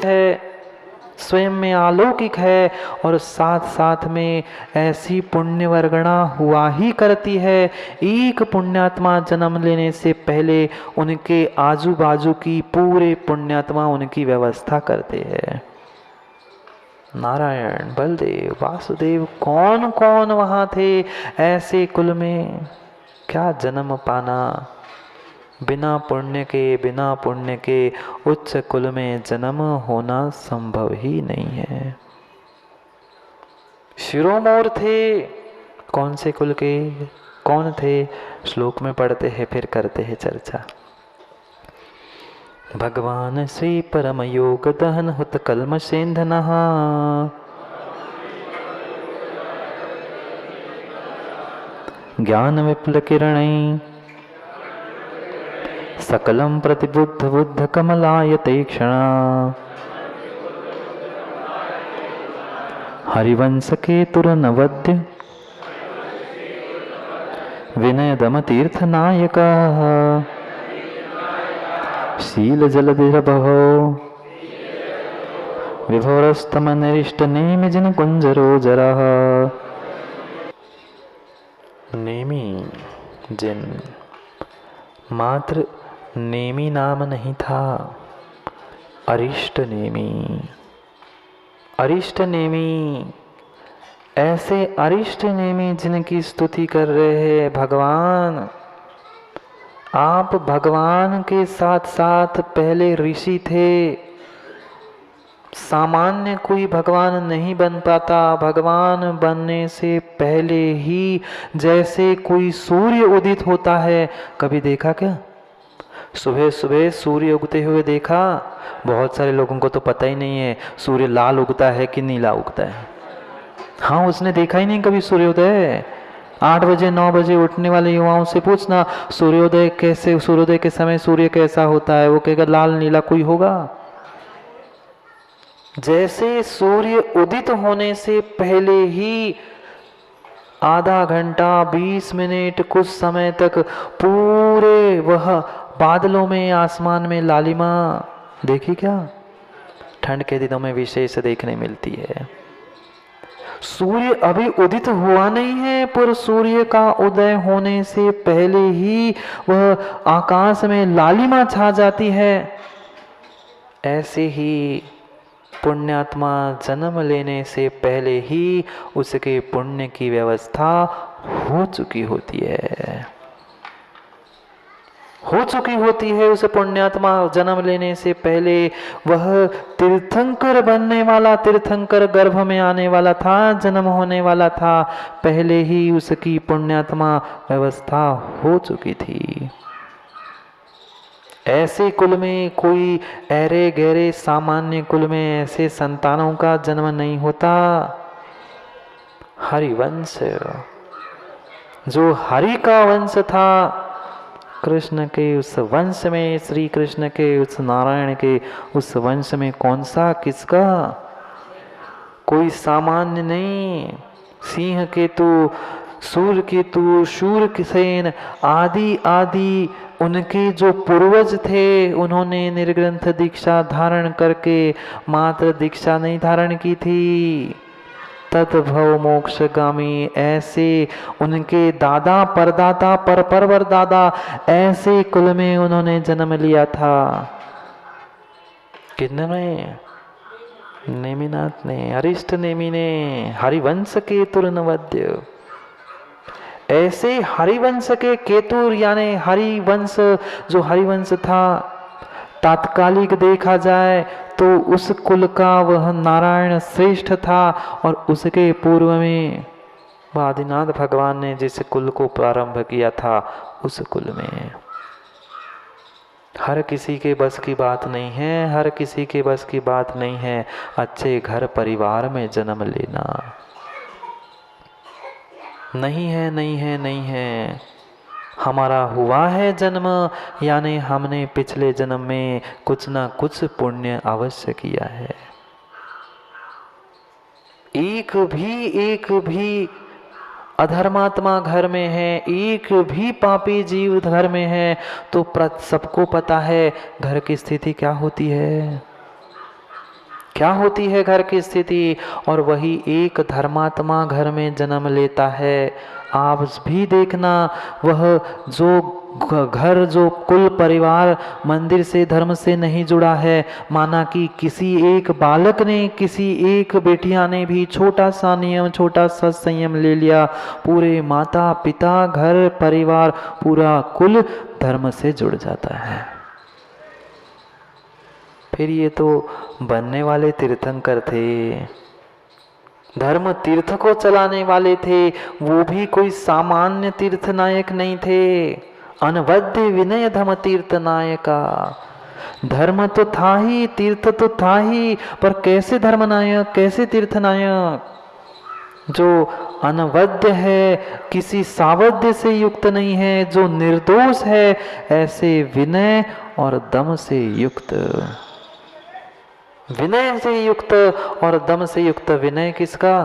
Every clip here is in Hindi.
है, स्वयं में अलौकिक है और साथ साथ में ऐसी पुण्य वर्गणा हुआ ही करती है। एक पुण्यात्मा जन्म लेने से पहले उनके आजू बाजू की पूरे पुण्यात्मा उनकी व्यवस्था करते हैं। नारायण, बलदेव, वासुदेव, कौन कौन वहां थे ऐसे कुल में। क्या जन्म पाना, बिना पुण्य के उच्च कुल में जन्म होना संभव ही नहीं है। शिरोमोर थे, कौन से कुल के, कौन थे, श्लोक में पढ़ते हैं फिर करते हैं चर्चा। भगवान श्री परम योग दहन हुत कल्मषेंधनः, ज्ञान विपुल किरणै सकलम प्रतिबुद्ध बुद्ध कमलायते क्षणा, हरिवंश केतुरनवद्य विनय दम तीर्थ नायक, शील जलधिरभो विभोरस्तम निरिष्ट नेमि जिन कुंजरो जरः। नेमि जिन मात्र नेमि नाम नहीं था, अरिष्ट नेमि। अरिष्ट नेमि, ऐसे अरिष्ट नेमि जिनकी स्तुति कर रहे हैं भगवान। आप भगवान के साथ साथ पहले ऋषि थे। सामान्य कोई भगवान नहीं बन पाता। भगवान बनने से पहले ही जैसे कोई सूर्य उदित होता है, कभी देखा क्या? सुबह सुबह सूर्य उगते हुए देखा? बहुत सारे लोगों को तो पता ही नहीं है सूर्य लाल उगता है कि नीला उगता है। हाँ, उसने देखा ही नहीं कभी सूर्योदय। 8 बजे 9 बजे उठने वाले युवाओं से पूछना सूर्योदय कैसे, सूर्योदय के समय सूर्य कैसा होता है, वो कहेगा लाल नीला कोई होगा। जैसे सूर्य उदित होने से पहले ही आधा घंटा 20 मिनट कुछ समय तक पूरे वह बादलों में, आसमान में लालिमा देखी क्या? ठंड के दिनों में विशेष देखने मिलती है। सूर्य अभी उदित हुआ नहीं है, पर सूर्य का उदय होने से पहले ही वह आकाश में लालिमा छा जाती है। ऐसे ही पुण्यात्मा जन्म लेने से पहले ही उसके पुण्य की व्यवस्था हो चुकी होती है, हो चुकी होती है। उस पुण्यात्मा जन्म लेने से पहले वह तीर्थंकर बनने वाला, तीर्थंकर गर्भ में आने वाला था, जन्म होने वाला था, पहले ही उसकी पुण्यात्मा व्यवस्था हो चुकी थी। ऐसे कुल में, कोई ऐरे गहरे सामान्य कुल में ऐसे संतानों का जन्म नहीं होता। हरिवंश, जो हरि का वंश था, कृष्ण के उस वंश में, श्री कृष्ण के उस नारायण के उस वंश में कौन सा किसका? कोई सामान्य नहीं। सिंह केतु, सूर्य केतु, शूरसेन आदि आदि उनके जो पूर्वज थे, उन्होंने निर्ग्रंथ दीक्षा धारण करके मात्र दीक्षा नहीं धारण की थी, तद्भव मोक्षगामी, ऐसे उनके दादा परदादा परपर दादा ऐसे कुल में उन्होंने जन्म लिया था। किन्ने? नेमिनाथ ने, अरिष्ट नेमि ने, हरिवंश के तुरनवद्य। ऐसे हरिवंश के केतुर यानी हरिवंश, जो हरिवंश था, तात्कालिक देखा जाए तो उस कुल का वह नारायण श्रेष्ठ था, और उसके पूर्व में आदिनाथ भगवान ने जिस कुल को प्रारंभ किया था, उस कुल में हर किसी के बस की बात नहीं है, हर किसी के बस की बात नहीं है अच्छे घर परिवार में जन्म लेना। नहीं है, नहीं है, नहीं है। हमारा हुआ है जन्म, यानी हमने पिछले जन्म में कुछ ना कुछ पुण्य अवश्य किया है। एक भी अधर्मात्मा घर में है, एक भी पापी जीव घर में है, तो सबको पता है घर की स्थिति क्या होती है। क्या होती है घर की स्थिति, और वही एक धर्मात्मा घर में जन्म लेता है। आप भी देखना, वह जो घर, जो कुल परिवार मंदिर से, धर्म से नहीं जुड़ा है, माना कि किसी एक बालक ने, किसी एक बेटिया ने भी छोटा सा नियम, छोटा सा संयम ले लिया, पूरे माता पिता, घर परिवार, पूरा कुल धर्म से जुड़ जाता है। फिर ये तो बनने वाले तीर्थंकर थे, धर्म तीर्थ को चलाने वाले थे, वो भी कोई सामान्य तीर्थ नायक नहीं थे। अनवद्य विनय धम तीर्थ नायका। धर्म तो था ही, तीर्थ तो था ही, पर कैसे धर्म नायक, कैसे तीर्थ नायक? जो अनवद्य है, किसी सावध्य से युक्त नहीं है, जो निर्दोष है, ऐसे विनय और दम से युक्त। विनय से युक्त और दम से युक्त। विनय किसका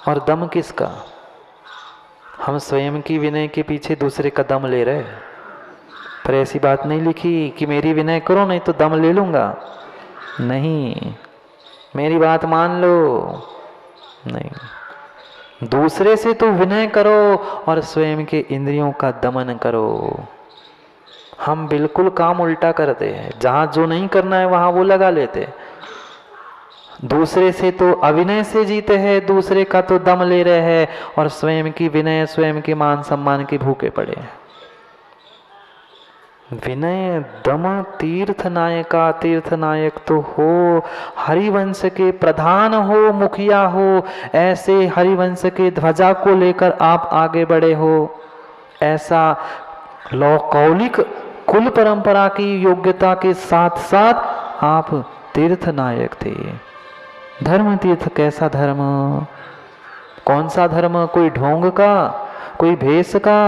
और दम किसका? हम स्वयं की विनय के पीछे दूसरे का दम ले रहे, पर ऐसी बात नहीं लिखी कि मेरी विनय करो नहीं तो दम ले लूंगा। नहीं, मेरी बात मान लो। नहीं, दूसरे से तो विनय करो और स्वयं के इंद्रियों का दमन करो। हम बिल्कुल काम उल्टा करते हैं, जहां जो नहीं करना है वहां वो लगा लेते। दूसरे से तो अविनय से जीते हैं, दूसरे का तो दम ले रहे हैं, और स्वयं की विनय, स्वयं के मान सम्मान के भूखे पड़े हैं। विनय दम तीर्थ नायका। तीर्थ नायक तो हो, हरिवंश के प्रधान हो, मुखिया हो, ऐसे हरिवंश के ध्वजा को लेकर आप आगे बढ़े हो। ऐसा लौकिक कुल परंपरा की योग्यता के साथ साथ आप तीर्थ नायक थे। धर्म तीर्थ कैसा धर्म? कौन सा धर्म? कोई ढोंग का, कोई भेष का,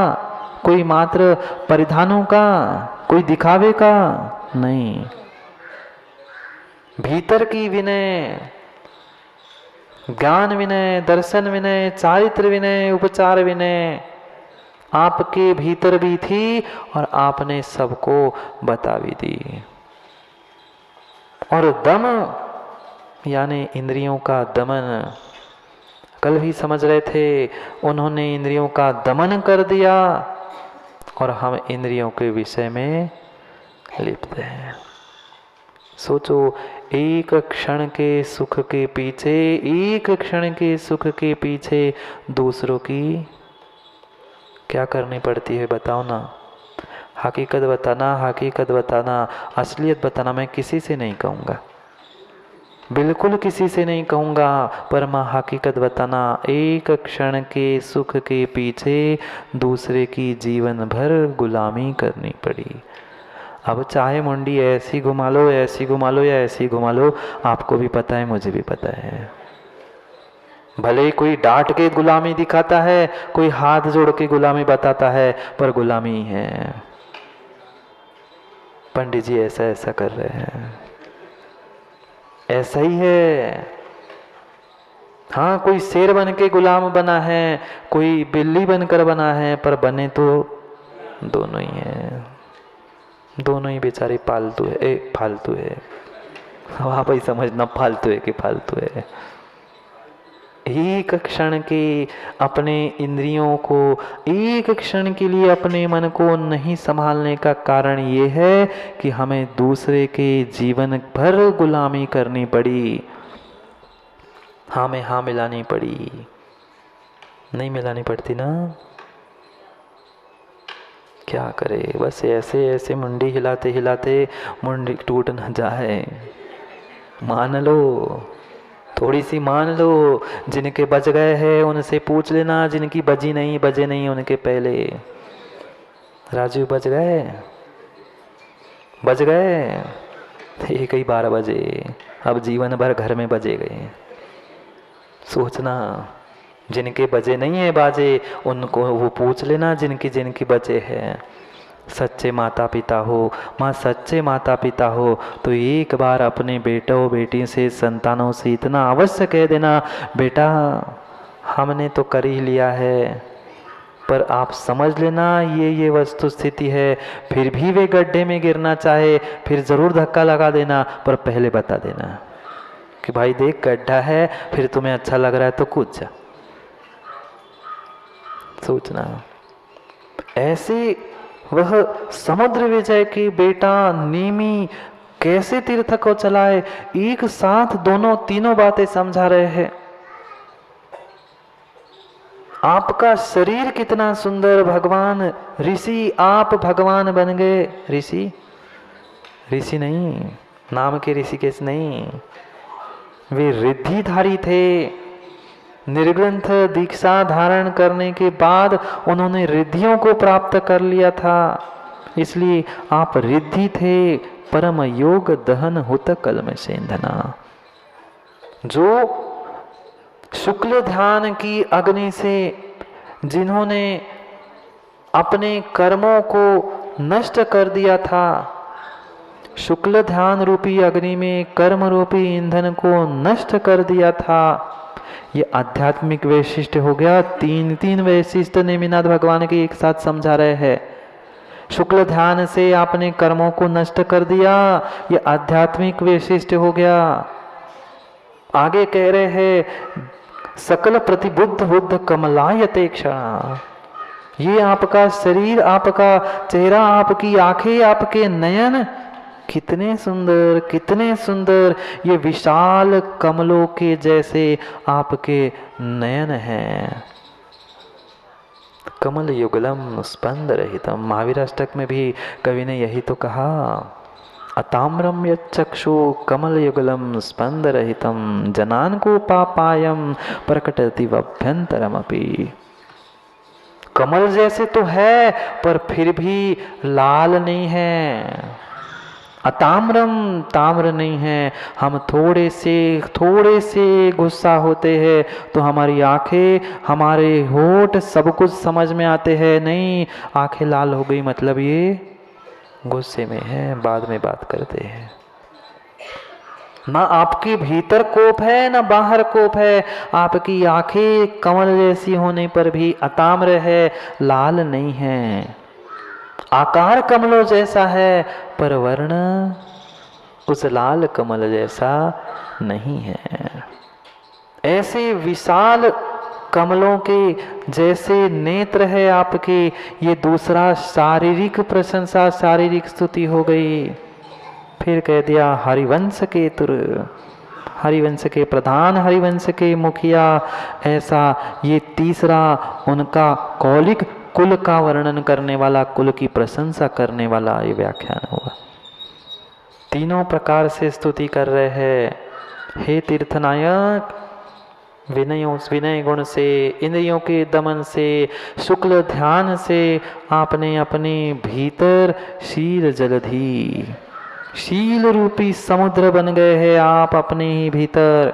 कोई मात्र परिधानों का, कोई दिखावे का? नहीं, भीतर की विनय, ज्ञान विनय, दर्शन विनय, चारित्र विनय, उपचार विनय आपके भीतर भी थी और आपने सबको बता भी दी। और दम यानी इंद्रियों का दमन। कल भी समझ रहे थे, उन्होंने इंद्रियों का दमन कर दिया और हम इंद्रियों के विषय में लिप्त हैं। सोचो, एक क्षण के सुख के पीछे, एक क्षण के सुख के पीछे दूसरों की क्या करनी पड़ती है, बताओ ना। हकीकत बताना, हकीकत बताना, असलियत बताना। मैं किसी से नहीं कहूँगा, बिल्कुल किसी से नहीं कहूँगा, पर मैं हकीकत बताना। एक क्षण के सुख के पीछे दूसरे की जीवन भर गुलामी करनी पड़ी। अब चाहे मुंडी ऐसी घुमा लो, ऐसी घुमा लो या ऐसी घुमा लो, आपको भी पता है, मुझे भी पता है। भले कोई डांट के गुलामी दिखाता है, कोई हाथ जोड़ के गुलामी बताता है, पर गुलामी है। पंडित जी ऐसा ऐसा कर रहे हैं, ऐसा ही है। हाँ, कोई शेर बन के गुलाम बना है, कोई बिल्ली बनकर बना है, पर बने तो दोनों ही है। दोनों ही बेचारे पालतू है, फालतू है। आप ही समझना, फालतू है कि फालतू है। एक क्षण के अपने इंद्रियों को, एक क्षण के लिए अपने मन को नहीं संभालने का कारण ये है कि हमें दूसरे के जीवन भर गुलामी करनी पड़ी। हाँ में हाँ मिलानी पड़ी। नहीं मिलानी पड़ती ना, क्या करे। बस ऐसे ऐसे मुंडी हिलाते हिलाते मुंडी टूट न जाए। मान लो, थोड़ी सी मान लो। जिनके बज गए हैं उनसे पूछ लेना, जिनकी बजी नहीं, बजे नहीं उनके पहले। राजू बज गए, बज गए, 1-12 बजे, अब जीवन भर घर में बजे गए। सोचना, जिनके बजे नहीं है बाजे, उनको वो पूछ लेना, जिनकी जिनकी बजे है। सच्चे माता पिता हो, माँ सच्चे माता पिता हो तो एक बार अपने बेटों बेटी से, संतानों से इतना अवश्य कह देना, बेटा हमने तो कर ही लिया है, पर आप समझ लेना ये वस्तु स्थिति है। फिर भी वे गड्ढे में गिरना चाहे, फिर ज़रूर धक्का लगा देना, पर पहले बता देना। कि भाई देख गड्ढा है, फिर तुम्हें अच्छा लग रहा है तो कूद जा। सोचना ऐसे वह समुद्र विजय के बेटा नेमी कैसे तीर्थ को चलाए, एक साथ दोनों तीनों बातें समझा रहे हैं। आपका शरीर कितना सुंदर, भगवान ऋषि आप भगवान बन गए। ऋषि ऋषि नहीं, नाम के ऋषिकेश नहीं, वे रिद्धिधारी थे। निर्ग्रंथ दीक्षा धारण करने के बाद उन्होंने रिद्धियों को प्राप्त कर लिया था, इसलिए आप रिद्धि थे। परम योग दहन हुत कलम सेंधना, जो शुक्ल ध्यान की अग्नि से जिन्होंने अपने कर्मों को नष्ट कर दिया था, शुक्ल ध्यान रूपी अग्नि में कर्म रूपी ईंधन को नष्ट कर दिया था। ये आध्यात्मिक वैशिष्ट्य हो गया। तीन वैशिष्ट्य नेमिनाथ भगवान के एक साथ समझा रहे हैं। शुक्ल ध्यान से आपने कर्मों को नष्ट कर दिया, ये आध्यात्मिक वैशिष्ट्य हो गया। आगे कह रहे हैं सकल प्रतिबुद्ध बुद्ध कमलायते क्षण, ये आपका शरीर, आपका चेहरा, आपकी आंखें, आपके नयन कितने सुंदर, कितने सुंदर, ये विशाल कमलों के जैसे आपके नयन हैं। कमल युगलम स्पंद रहितम, महावीर अष्टक में भी कवि ने यही तो कहा, अताम्रम यच्चक्षु कमल युगलम स्पंद रहितम जनान को पापायम प्रकटति वभ्यंतरमपि। कमल जैसे तो है पर फिर भी लाल नहीं है। अताम्रम, ताम्र नहीं है। हम थोड़े से गुस्सा होते हैं तो हमारी आंखें, हमारे होठ सब कुछ समझ में आते हैं, नहीं आंखें लाल हो गई मतलब ये गुस्से में है, बाद में बात करते हैं। ना आपके भीतर कोप है ना बाहर कोप है, आपकी आंखें कमल जैसी होने पर भी अताम्र है, लाल नहीं है। आकार कमलों जैसा है पर वर्ण उस लाल कमल जैसा नहीं है। ऐसे विशाल कमलों के जैसे नेत्र है आपके। ये दूसरा शारीरिक प्रशंसा, शारीरिक स्तुति हो गई। फिर कह दिया हरिवंश के तुर, हरिवंश के प्रधान, हरिवंश के मुखिया, ऐसा ये तीसरा उनका कौलिक कुल का वर्णन करने वाला, कुल की प्रशंसा करने वाला ये व्याख्यान हुआ। तीनों प्रकार से स्तुति कर रहे हैं। हे तीर्थनायक, विनय गुण से, इंद्रियों के दमन से, शुक्ल ध्यान से आपने अपने भीतर शील जलधि, शील रूपी समुद्र बन गए हैं आप अपने ही भीतर।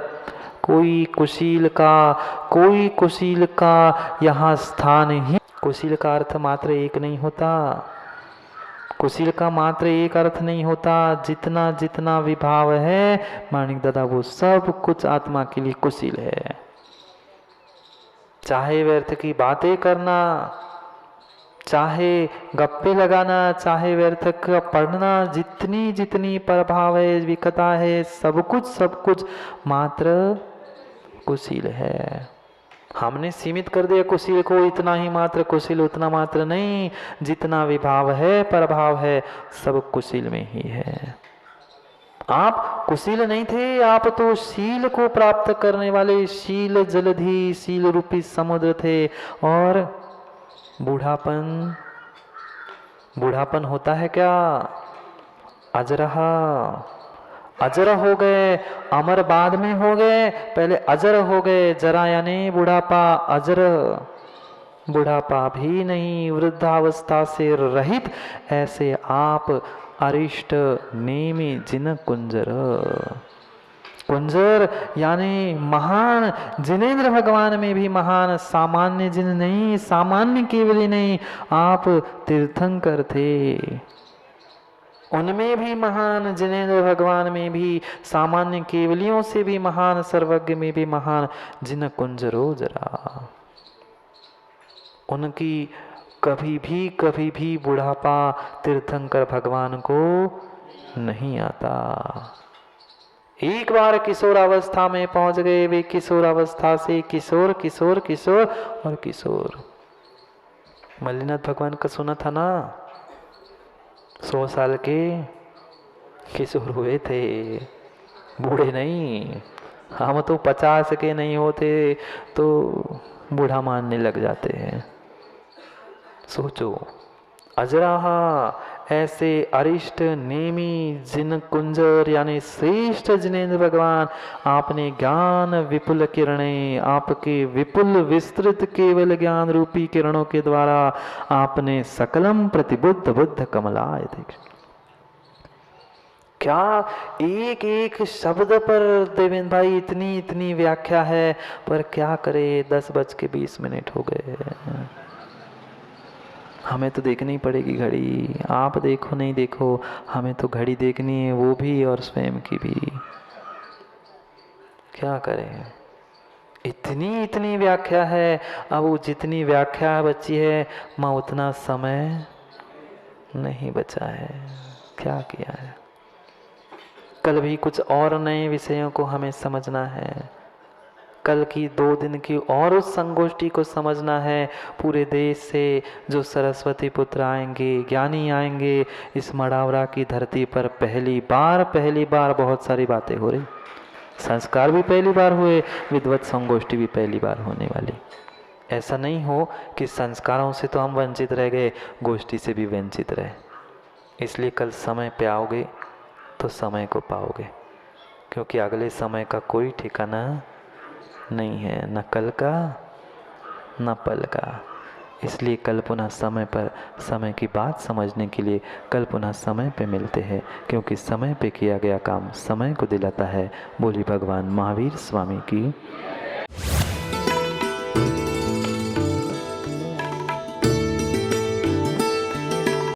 कोई कुशील का यहाँ स्थान ही, कुशील का अर्थ मात्र एक नहीं होता, कुशील का मात्र एक अर्थ नहीं होता। जितना जितना विभाव है माणिक दादा, वो सब कुछ आत्मा के लिए कुशील है। चाहे व्यर्थ की बातें करना, चाहे गप्पे लगाना, चाहे व्यर्थ का पढ़ना, जितनी जितनी प्रभाव है, विकता है, सब कुछ मात्र कुशील है। हमने सीमित कर दिया कुशील को, इतना ही मात्र कुशील, उतना मात्र नहीं। जितना विभाव है, प्रभाव है, सब कुशील में ही है। आप कुशील नहीं थे, आप तो शील को प्राप्त करने वाले शील जलधि, शील रूपी समुद्र थे। और बूढ़ापन होता है क्या? अजरहा, अजर हो गए, अमर बाद में हो गए, पहले अजर हो गए। जरा यानी बुढ़ापा, अजर बुढ़ापा भी नहीं, वृद्धावस्था से रहित ऐसे आप अरिष्ट नेमी जिन कुंजर, कुंजर यानी महान, जिनेंद्र भगवान में भी महान, सामान्य जिन नहीं, सामान्य केवल नहीं, आप तीर्थंकर थे, उनमें भी महान, जिनेंद्र भगवान में भी सामान्य केवलियों से भी महान, सर्वज्ञ में भी महान, जिन कुंजरो जरा। उनकी कभी भी बुढ़ापा तीर्थंकर भगवान को नहीं आता। एक बार किशोरावस्था में पहुंच गए, वे किशोरावस्था से किशोर किशोर किशोर और किशोर। मल्लीनाथ भगवान का सुना था ना, 100 साल के किशोर हुए थे, बूढ़े नहीं। हम तो 50 के नहीं होते तो बूढ़ा मानने लग जाते हैं। सोचो, अजराहा ऐसे अरिष्ट नेमी जिन कुंजर यानी श्रेष्ठ जिनेंद्र भगवान, आपने ज्ञान विपुल किरणें, आपके विपुल विस्तृत केवल ज्ञान रूपी किरणों के द्वारा आपने सकलम प्रतिबुद्ध बुद्ध कमलाय देख। क्या एक एक शब्द पर देवेंद्र भाई इतनी इतनी व्याख्या है, पर क्या करे, 10:20 हो गए। हमें तो देखनी पड़ेगी घड़ी, आप देखो नहीं देखो, हमें तो घड़ी देखनी है, वो भी और स्वयं की भी। क्या करें, इतनी इतनी व्याख्या है। अब वो जितनी व्याख्या बची है, माँ उतना समय नहीं बचा है। क्या किया है, कल भी कुछ और नए विषयों को हमें समझना है। कल की 2 दिन की और उस संगोष्ठी को समझना है। पूरे देश से जो सरस्वती पुत्र आएंगे, ज्ञानी आएंगे, इस मड़ावरा की धरती पर पहली बार बहुत सारी बातें हो रही। संस्कार भी पहली बार हुए, विद्वत संगोष्ठी भी पहली बार होने वाली। ऐसा नहीं हो कि संस्कारों से तो हम वंचित रह गए, गोष्ठी से भी वंचित रहे। इसलिए कल समय पे आओगे तो समय को पाओगे, क्योंकि अगले समय का कोई ठिकाना नहीं है, न कल का न पल का। इसलिए कल पुनः समय पर समय की बात समझने के लिए कल पुनः समय पे मिलते हैं, क्योंकि समय पे किया गया काम समय को दिलाता है। बोली भगवान महावीर स्वामी की।